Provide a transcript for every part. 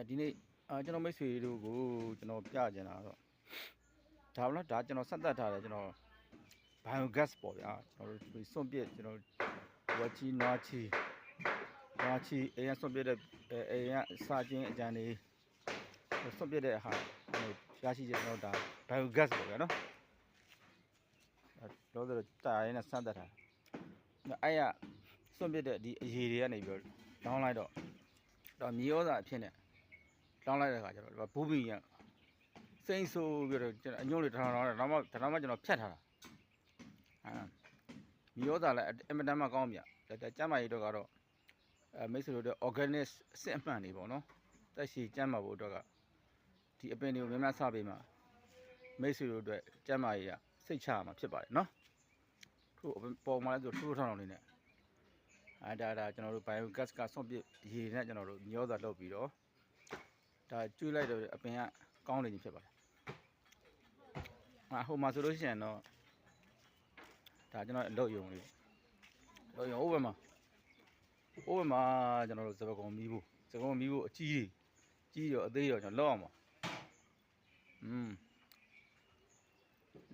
ဒီနေ့ကျွန်တော်မိတ်ဆွေတို့ကိုကျွန်တော်ပြချင်တာတော့ဒါမလားဒါကျွန်တော်ဆက်သက်ထားတယ်ကျွန်တော် biogas ပေါ့ဗျာကျွန်တော်တို့စွန့်ပစ်ကျွန်တော်ဝက်ချီနွားချီအိမ်ကစွန့်ပစ်တဲ့အိမ်ကစာချင်းအကြံတွေစွန့်ပစ်တဲ့ဟာရရှိကျွန်တော်ဒါ biogas ပေါ့ဗျာနော်တော့တာရင်းနဲ့ဆက်သက်ထားအဲ့ရစွန့်ပစ်တဲ့ဒီအရေတွေကနေပြီးတော့လောင်းလိုက်တော့မြေဩဇာအဖြစ်နဲ့လောင်းလိုက်တဲ့အခါကျတော့ဘူဘီရစိမ့်ဆိုးပြီးတော့ကျွန်တော်အညွန့်လေးထောင်တော့ဒါမှကျွန်တော်ဖြတ်ထားတာမြေဩဇာလည်းအင်မတန်မှကောင်းမြတ်ကျန်းမာရေးတော့ကတော့မိတ်ဆွေတို့ organic အစစ်အမှန်တွေပေါ့နော်တက်ရှိကျန်းမာဖို့အတွက်ကဒီအပင်တွေကိုများများစပေးမှာမိတ်ဆွေတို့အတွက်ကျန်းမာရေးကစိတ်ချရမှာဖြစ်ပါတယ်နော်ထို့ပေါ်မှာလည်းဆိုထိုးထောင်နေနဲ့ဒါကျွန်တော်တို့ biogas ကစွန့်ပစ်ရေနဲ့ကျွန်တော်တို့မြေဩဇာလုပ်ပြီးတော့ဒါကျွေးလိုက်တော့အပင်ကကောင်းနေပြီဖြစ်ပါတယ်ဟိုမှာဆိုလို့ရှိရင်တော့ဒါကျွန်တော်အလုပ်ယုံလေးလုပ်ယုံဟိုဘက်မှာကျွန်တော်တို့စပကုံမီးဖို့အကြီးရောအသေးရောကျွန်တော်လောက်အောင်ပါ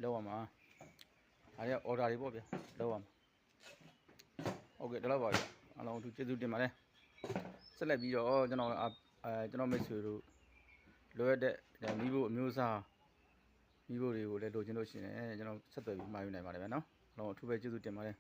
လောက်အောင်ပါအားရ order တွေပေါ့ဗျာလောက်အောင်ဟုတ်ကဲ့ဒါတော့ပါဗျာအားလုံးသူကျေးဇူးတင်ပါတယ်ဆက်လက်ပြီးတော့ကျွန်တော်မိတ်ဆွေတို့လိုရတဲ့မီးဖို့အမျိုးအစားမီးဖို့တွေကိုလည်းလိုချင်လို့ရှိရင်ကျွန်တော်ဆက်သွယ်ပြီးမှာယူနိုင်ပါတယ်ဗျာနော်အားလုံးအထူးပဲကျေးဇူးတင်ပါတယ်